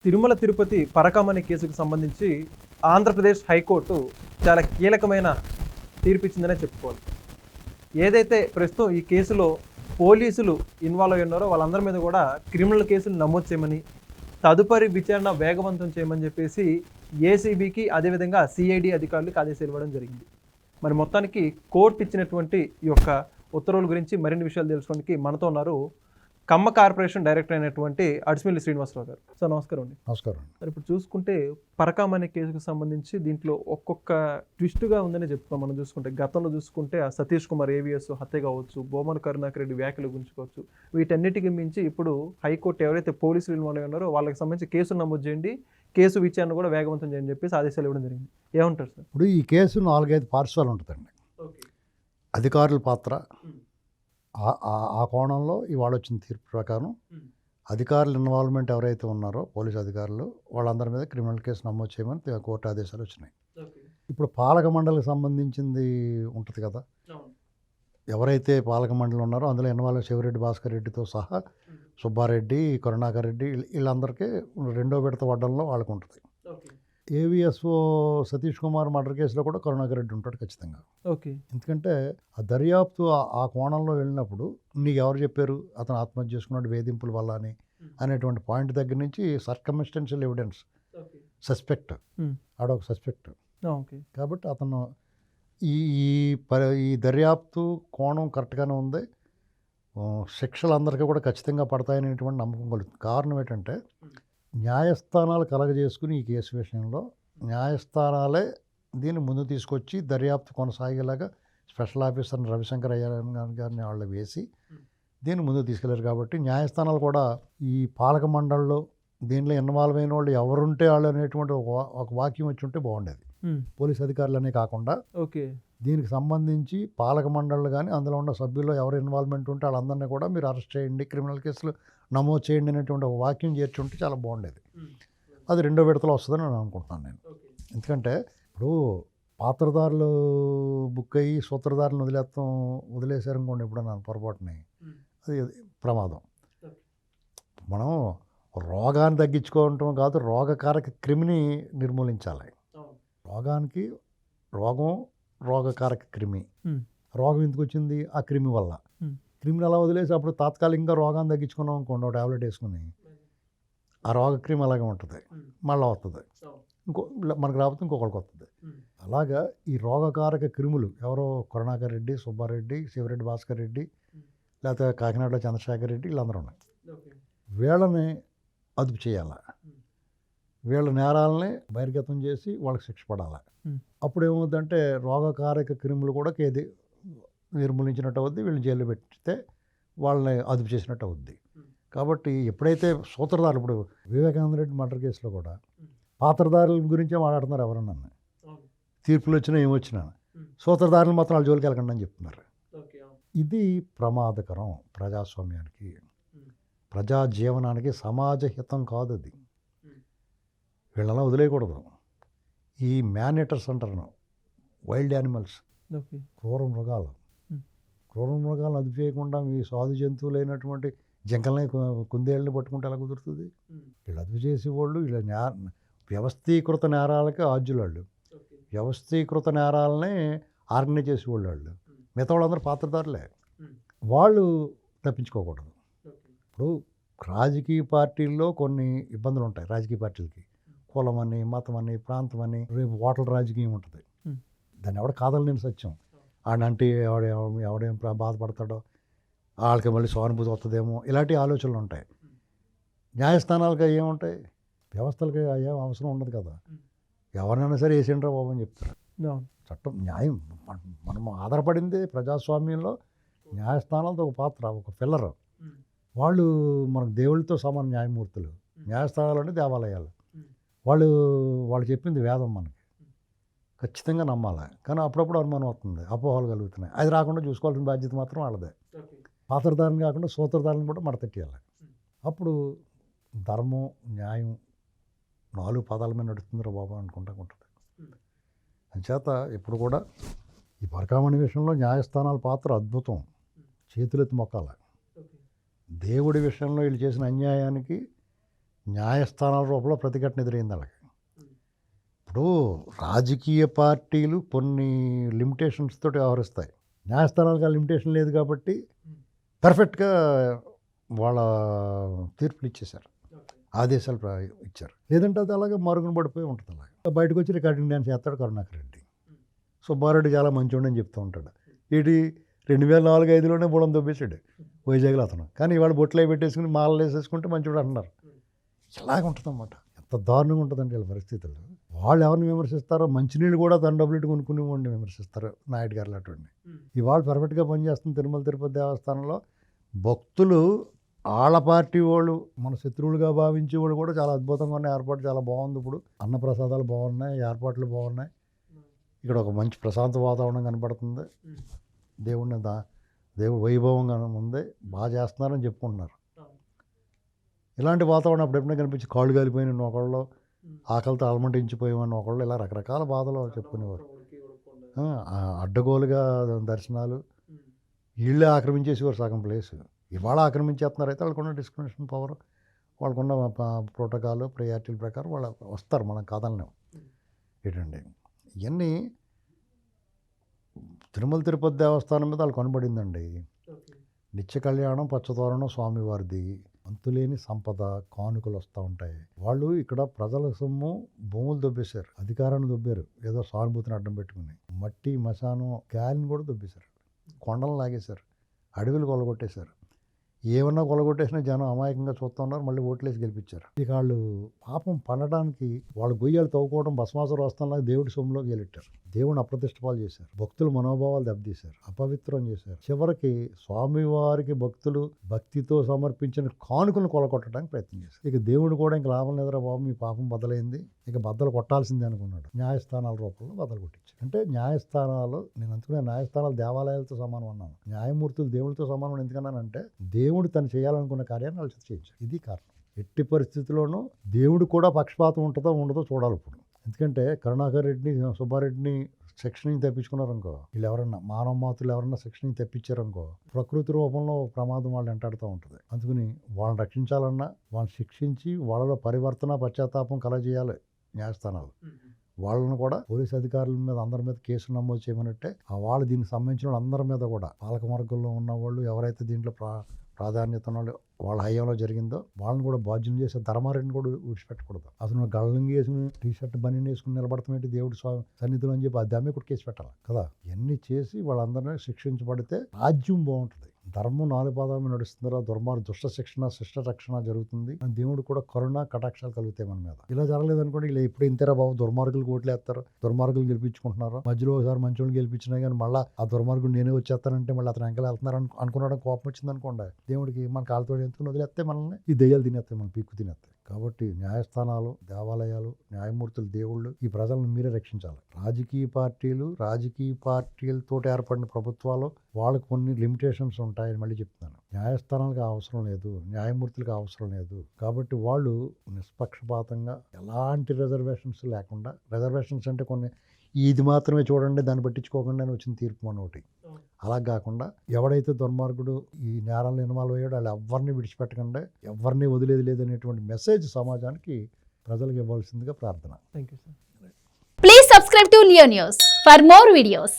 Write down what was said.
తిరుమల తిరుపతి పరకామణి కేసుకు సంబంధించి ఆంధ్రప్రదేశ్ హైకోర్టు చాలా కీలకమైన తీర్పిచ్చిందనే చెప్పుకోవాలి. ఏదైతే ప్రస్తుతం ఈ కేసులో పోలీసులు ఇన్వాల్వ్ అయి ఉన్నారో వాళ్ళందరి మీద కూడా క్రిమినల్ కేసులు నమోదు చేయమని, తదుపరి విచారణ వేగవంతం చేయమని చెప్పేసి ఏసీబీకి అదేవిధంగా సిఐడి అధికారులకు ఆదేశాలు ఇవ్వడం జరిగింది. మరి మొత్తానికి కోర్టు ఇచ్చినటువంటి ఈ యొక్క ఉత్తర్వుల గురించి మరిన్ని విషయాలు తెలుసుకోవడానికి మనతో ఉన్నారు కమ్మ కార్పొరేషన్ డైరెక్టర్ అయినటువంటి అడిసిమిల్లి శ్రీనివాసరావు గారు. సార్ నమస్కారం అండి. నమస్కారం. మరి ఇప్పుడు చూసుకుంటే పరకామణి కేసుకు సంబంధించి దీంట్లో ఒక్కొక్క ట్విస్ట్గా ఉందని చెప్తున్నాం. మనం చూసుకుంటే గతంలో చూసుకుంటే ఆ సతీష్ కుమార్ ఏవిఎస్ హత్య కావచ్చు, బోమన్ కరుణాకర్ రెడ్డి వ్యాఖ్యల గురించి కావచ్చు, వీటన్నిటికి మించి ఇప్పుడు హైకోర్టు ఎవరైతే పోలీసులు ఇన్వాల్వ్ ఉన్నారో వాళ్ళకి సంబంధించి కేసు నమోదు చేయండి, కేసు విచారణ కూడా వేగవంతం చేయండి చెప్పేసి ఆదేశాలు ఇవ్వడం జరిగింది. ఏమంటారు సార్? ఇప్పుడు ఈ కేసు 4-5 పార్శ్వాలు ఉంటుందండి. అధికారుల పాత్ర, ఆ కోణంలో ఇవాళ వచ్చిన తీర్పు ప్రకారం అధికారుల ఇన్వాల్వ్మెంట్ ఎవరైతే ఉన్నారో పోలీసు అధికారులు వాళ్ళందరి మీద క్రిమినల్ కేసు నమోదు చేయమని కోర్టు ఆదేశాలు వచ్చినాయి. ఇప్పుడు పాలక మండలికి సంబంధించింది ఉంటుంది కదా, ఎవరైతే పాలక మండలి ఉన్నారో అందులో ఇన్వాల్వ్ శివరెడ్డి భాస్కర్ రెడ్డితో సహా సుబ్బారెడ్డి, కరుణాకర్ రెడ్డి వీళ్ళందరికీ 2వ విడత వడ్డంలో వాళ్ళకు ఉంటుంది. ఏవిఎస్ఓ సతీష్ కుమార్ మర్డర్ కేసులో కూడా కరుణాకర్ రెడ్డి ఉంటాడు ఖచ్చితంగా. ఓకే. ఎందుకంటే ఆ దర్యాప్తు ఆ కోణంలో వెళ్ళినప్పుడు నీకు ఎవరు చెప్పారు అతను ఆత్మహత్య చేసుకున్నాడు వేధింపుల వల్ల అనేటువంటి పాయింట్ దగ్గర నుంచి సర్కమ్స్టెన్షియల్ ఎవిడెన్స్, సస్పెక్ట్, ఆడొక సస్పెక్ట్. కాబట్టి అతను ఈ దర్యాప్తు కోణం కరెక్ట్గానే ఉంది. శిక్షలు అందరికీ కూడా ఖచ్చితంగా పడతాయనేటువంటి నమ్మకం కలుగుతుంది. కారణం ఏంటంటే న్యాయస్థానాలు కలగజేసుకుని ఈ కేసు విషయంలో న్యాయస్థానాలే దీన్ని ముందు తీసుకొచ్చి దర్యాప్తు కొనసాగేలాగా స్పెషల్ ఆఫీసర్ రవిశంకర్ గారిని వాళ్ళు వేసి దీన్ని ముందుకు తీసుకెళ్లారు. కాబట్టి న్యాయస్థానాలు కూడా ఈ పాలక మండలిలో దీనిలో ఇన్వాల్వ్ అయిన వాళ్ళు ఎవరుంటే వాళ్ళు అనేటువంటి ఒక వాక్యం వచ్చి ఉంటే బాగుండేది. పోలీస్ అధికారులనే కాకుండా దీనికి సంబంధించి పాలక మండళ్ళు కానీ అందులో ఉన్న సభ్యుల్లో ఎవరు ఇన్వాల్వ్మెంట్ ఉంటే వాళ్ళందరినీ కూడా మీరు అరెస్ట్ చేయండి, క్రిమినల్ కేసులు నమోదు చేయండి అనేటువంటి ఒక వాక్యం చేర్చుంటే చాలా బాగుండేది. అది 2వ విడతలో వస్తుందని నేను అనుకుంటున్నాను నేను. ఎందుకంటే ఇప్పుడు పాత్రదారులు బుక్ అయ్యి సూత్రధారులను వదిలేశారనుకోండి ఎప్పుడన్నా పొరపాటుని, అది ప్రమాదం. మనం రోగాన్ని తగ్గించుకోవటం కాదు, రోగకారక క్రిమిని నిర్మూలించాలి. రోగకారక క్రిమి, రోగం ఎందుకు వచ్చింది? ఆ క్రిమి వల్ల. క్రిమిని అలా వదిలేసి అప్పుడు తాత్కాలికంగా రోగాన్ని తగ్గించుకున్నాం అనుకోండి, ఒక టాబ్లెట్ వేసుకుని, ఆ రోగ క్రిమి అలాగే ఉంటుంది, మళ్ళీ వస్తుంది, మనకు రాకపోతే ఇంకొకరికి వస్తుంది. అలాగా ఈ రోగకారక క్రిములు ఎవరో కరుణాకర్ రెడ్డి, సుబ్బారెడ్డి, శివరెడ్డి భాస్కర్ రెడ్డి, లేకపోతే కాకినాడలో చంద్రశేఖర్ రెడ్డి, వీళ్ళందరూ ఉన్నాయి. వీళ్ళని అదుపు చేయాలి, వీళ్ళ నేరాలని బహిర్గతం చేసి వాళ్ళకి శిక్ష పడాలి. అప్పుడు ఏమవుతుందంటే రోగకారక క్రిములు కూడా నిర్మూలించినట్టు అవుద్ది, వీళ్ళు జైల్లో పెట్టితే వాళ్ళని అదుపు చేసినట్టు అవుద్ది. కాబట్టి ఎప్పుడైతే సూత్రధారులు, ఇప్పుడు వివేకానంద రెడ్డి మర్డర్ కేసులో కూడా పాత్రధారుల గురించే మాట్లాడుతున్నారు ఎవరన్నా, తీర్పులు వచ్చినా ఏమొచ్చినా సూత్రధారులు మాత్రం వాళ్ళ జోలికి వెళ్ళకండి అని చెప్తున్నారు. ఇది ప్రమాదకరం ప్రజాస్వామ్యానికి, ప్రజా జీవనానికి, సమాజ హితం కాదు అది. వీళ్ళలా వదిలేయకూడదు. ఈ మ్యాన్ ఈటర్స్ అంటారు, వైల్డ్ యానిమల్స్, క్రూర మృగాలను అదుపు చేయకుండా మీ సాధు జంతువులైనటువంటి జింకల్ని, కుందేళ్ళని పట్టుకుంటే ఎలా కుదురుతుంది? వీళ్ళు అదుపు చేసేవాళ్ళు, వీళ్ళ వ్యవస్థీకృత నేరాలకి ఆద్యులాళ్ళు, వ్యవస్థీకృత నేరాలని ఆర్గనైజ్ చేసేవాళ్ళు వాళ్ళు. మిగతా వాళ్ళందరూ పాత్రదారులే, వాళ్ళు తప్పించుకోకూడదు. ఇప్పుడు రాజకీయ పార్టీల్లో కొన్ని ఇబ్బందులు ఉంటాయి. రాజకీయ పార్టీలకి కులం అని, మతం అని, ప్రాంతం అని, రేపు ఓట్ల రాజకీయం ఉంటుంది. దాన్ని ఎవడ కాదలేని సత్యం. ఆడంటే ఎవడేం బాధపడతాడో, వాళ్ళకి మళ్ళీ సానుభూతి వస్తుందేమో, ఇలాంటి ఆలోచనలు ఉంటాయి. న్యాయస్థానాలకు ఏముంటాయి? వ్యవస్థలకి ఏం అవసరం ఉండదు కదా. ఎవరినైనా సరే వేసిండ్రా బాబు అని చెప్తారు. చట్టం, న్యాయం, మనం ఆధారపడింది ప్రజాస్వామ్యంలో న్యాయస్థానాలతో ఒక పాత్ర, ఒక పిల్లర్. వాళ్ళు మనకు దేవుళ్ళతో సమాన న్యాయమూర్తులు. న్యాయస్థానాలు అంటే దేవాలయాలు. వాళ్ళు చెప్పింది వేదం, మనకి ఖచ్చితంగా నమ్మాలి. కానీ అప్పుడప్పుడు అనుమానం అవుతుంది, అపోహలు కలుగుతున్నాయి. అది రాకుండా చూసుకోవాల్సిన బాధ్యత మాత్రం వాళ్ళదే. పాత్రధారణ కాకుండా సూత్రధారణ కూడా మడతెట్టాలి. అప్పుడు ధర్మం, న్యాయం 4 పదాల మీద నడుస్తుందిరా బాబా అనుకుంటా ఉంటుంది. అంచేత ఇప్పుడు కూడా ఈ పరకామణి విషయంలో న్యాయస్థానాల పాత్ర అద్భుతం, చేతులెత్తి మొక్కాలి. దేవుడి విషయంలో వీళ్ళు చేసిన అన్యాయానికి న్యాయస్థానాల రూపంలో ప్రతిఘటన ఎదురైంది అలాగే. ఇప్పుడు రాజకీయ పార్టీలు కొన్ని లిమిటేషన్స్ తోటి వ్యవహరిస్తాయి. న్యాయస్థానాలకు ఆ లిమిటేషన్ లేదు కాబట్టి పర్ఫెక్ట్గా వాళ్ళ తీర్పులు ఇచ్చేశారు, ఆదేశాలు ఇచ్చారు. లేదంటే అది అలాగే మరుగున పడిపోయి ఉంటుంది. అలాగే బయటకు వచ్చి రికార్డింగ్ డ్యాన్స్ చేస్తాడు కరుణాకర్ రెడ్డి. సుబ్బారెడ్డి చాలా మంచివాడు అని చెప్తూ ఉంటాడు. వీటి 2004-05లోనే బుడం దొబ్బేసాడు వైజాగ్లో అతను. కానీ ఇవాళ బొట్లు అవి పెట్టేసుకుని మాలలు వేసేసుకుంటే మంచివాడు అంటున్నారు. ఇలాగ ఉంటుందన్నమాట. ఎంత దారుణంగా ఉంటుందండి వీళ్ళ పరిస్థితులు. వాళ్ళు ఎవరిని విమర్శిస్తారో, మంచినీళ్ళు కూడా తన డబ్బులు కొనుక్కునే వాడిని విమర్శిస్తారు, నాయుడు గారు అటువంటి. ఇవాళ పర్ఫెక్ట్గా పనిచేస్తుంది తిరుమల తిరుపతి దేవస్థానంలో. భక్తులు వాళ్ళ పార్టీ వాళ్ళు మన శత్రువులుగా భావించే వాళ్ళు కూడా చాలా అద్భుతంగా ఉన్నాయి. ఏర్పాటు చాలా బాగుంది. ఇప్పుడు అన్నప్రసాదాలు బాగున్నాయి, ఏర్పాట్లు బాగున్నాయి. ఇక్కడ ఒక మంచి ప్రశాంత వాతావరణం కనపడుతుంది. దేవుడు వైభవంగా ఉంది, బాగా చేస్తున్నారని చెప్పుకుంటున్నారు. ఇలాంటి వాతావరణం అప్పుడెప్పుడైనా కనిపించి కాళ్ళు కాలిపోయిన ఒకళ్ళు, ఆకలితో అలమటించిపోయామని ఒకళ్ళు, ఇలా రకరకాల బాధలు చెప్పుకునేవారు. అడ్డగోలుగా దర్శనాలు, వీళ్ళే ఆక్రమించేసేవారు సగం ప్లేస్. ఇవాళ ఆక్రమించేస్తున్నారు. అయితే వాళ్ళకున్న డిస్క్రిమినేషన్ పవర్, వాళ్ళకున్న ప్రోటోకాల్, ప్రయారిటీల ప్రకారం వాళ్ళు వస్తారు, మనం కాదనలేం. ఏంటండి ఇవన్నీ తిరుమల తిరుపతి దేవస్థానం మీద వాళ్ళు కనబడిందండి. నిత్య కళ్యాణం, పచ్చతోరణం స్వామివారిది, అంతులేని సంపద, కానుకలు వస్తూ ఉంటాయి. వాళ్ళు ఇక్కడ ప్రజల సొమ్ము, భూములు దొబ్బేశారు, అధికారాన్ని దొబ్బారు, ఏదో సానుభూతిని అడ్డం పెట్టుకుని. మట్టి, మశానం, గాలిని కూడా దొబ్బేశారు, కొండలు లాగేశారు, అడవులు కొలగొట్టేశారు. ఏమన్నా కొలగొట్టేసినా జనం అమాయకంగా చూస్తూ ఉన్నారు. మళ్ళీ ఓట్లేసి గెలిపించారు. ఇక వాళ్ళు పాపం పండడానికి వాళ్ళు గొయ్యాలు తవ్వుకోవడం, భస్మాసుర వస్తంలాగా దేవుడి సొమ్ములోకి వెళ్ళిట్టారు. దేవుని అప్రతిష్టపాలు చేశారు, భక్తుల మనోభావాలు దెబ్బతీశారు, అపవిత్రం చేశారు. చివరికి స్వామివారికి భక్తులు భక్తితో సమర్పించిన కానుకలను కొలగొట్టడానికి ప్రయత్నం చేశారు. ఇక దేవుడు కూడా ఇంక లాభం లేదురా బాబు, మీ పాపం బదలైంది, ఇక బద్దలు కొట్టాల్సిందే అనుకున్నాడు. న్యాయస్థానాల రూపంలో బద్దలు కొట్టించారు. అంటే న్యాయస్థానాలు, నేను అందుకునే న్యాయస్థానాలు దేవాలయాలతో సమానం అన్నాను. న్యాయమూర్తులు దేవుడితో సమానం ఎందుకన్నానంటే, దేవుడు తను చేయాలనుకున్న కార్యాన్ని వాళ్ళు చేయించారు. ఇది కారణం. ఎట్టి పరిస్థితుల్లోనూ దేవుడు కూడా పక్షపాతం ఉంటుందో ఉండదో చూడాలి ఇప్పుడు. ఎందుకంటే కరుణాకర్ రెడ్డిని, సుబ్బారెడ్డిని సెక్షనింగ్ తెప్పించుకున్నారనుకో, వీళ్ళు ఎవరన్నా మానవ మాతృలు ఎవరన్నా సెక్షనింగ్ తెప్పించారనుకో, ప్రకృతి రూపంలో ప్రమాదం వాళ్ళు వెంటాడుతూ ఉంటుంది. అందుకని వాళ్ళని రక్షించాలన్నా, వాళ్ళని శిక్షించి వాళ్ళలో పరివర్తన, పశ్చాత్తాపం కలగజేయాలి న్యాయస్థానాలు. వాళ్ళను కూడా పోలీస్ అధికారుల మీద అందరి మీద కేసులు నమోదు చేయమన్నట్టే, వాళ్ళు దీనికి సంబంధించిన వాళ్ళందరి మీద కూడా, పాలకవర్గంలో ఉన్న వాళ్ళు ఎవరైతే దీంట్లో ప్రాధాన్యత ఉన్న వాళ్ళ హయాంలో జరిగిందో వాళ్ళని కూడా బాధ్యం చేసే ధర్మారెడ్డిని కూడా విడిచిపెట్టకూడదు. అసలు గళ్ళంగి వేసుకుని టీషర్ట్ బనీని వేసుకుని నిలబడతామేంటి దేవుడి సన్నిధిలో అని చెప్పి అద్దె కూడా కేసు పెట్టాలి కదా. ఇవన్నీ చేసి వాళ్ళందరినీ శిక్షించబడితే రాజ్యం బాగుంటుంది. ధర్మం 4 పాదాల మీద నడుస్తుందో, దుష్ట శిక్షణ, శిష్ట రక్షణ జరుగుతుంది. దేవుడు కూడా కరుణ, కటాక్షాలు కలుగుతాయి మన మీద. ఇలా జరగలేదనుకోండి, ఇలా ఎప్పుడు ఇంతేరా బాబు, దుర్మార్గులు ఓట్లు వేస్తారు, దుర్మార్గులు గెలిపించుకుంటున్నారు, మధ్యలో ఒకసారి మంచి వాళ్ళు గెలిపించినా కానీ మళ్ళీ ఆ దుర్మార్గుడు నేనే వచ్చేస్తానంటే మళ్ళీ అతను వెంకలు వెళ్తున్నారు అనుకున్నాడు, కోపం వచ్చింది అనుకోండి, దేవుడికి మన కాలుతో ఎందుకు వదిలేస్తే మనల్ని ఈ దెయ్యాలు తినేస్తాయి, మన పీక్కు తినేస్తాయి. కాబట్టి న్యాయస్థానాలు, దేవాలయాలు, న్యాయమూర్తులు, దేవుళ్ళు, ఈ ప్రజలను మీరే రక్షించాలి. రాజకీయ పార్టీలతో ఏర్పడిన ప్రభుత్వాలు వాళ్ళకు కొన్ని లిమిటేషన్స్ ఉంటాయని మళ్ళీ చెప్తున్నాను. న్యాయస్థానాలకు అవసరం లేదు, న్యాయమూర్తులకు అవసరం లేదు. కాబట్టి వాళ్ళు నిష్పక్షపాతంగా ఎలాంటి రిజర్వేషన్స్ లేకుండా, రిజర్వేషన్స్ అంటే కొన్ని ఇది మాత్రమే చూడండి, దాన్ని పట్టించుకోకుండా వచ్చిన తీర్పు మన ఒకటి, అలా కాకుండా ఎవడైతే దుర్మార్గుడు ఈ నేరాలను ఇన్వాల్వ్ అయ్యాడో వాళ్ళు ఎవరిని విడిచిపెట్టకుండా, ఎవరిని వదిలేది లేదనేటువంటి మెసేజ్ సమాజానికి, ప్రజలకు ఇవ్వాల్సిందిగా ప్రార్థన. Thank you sir. Please subscribe to Leo News for more videos.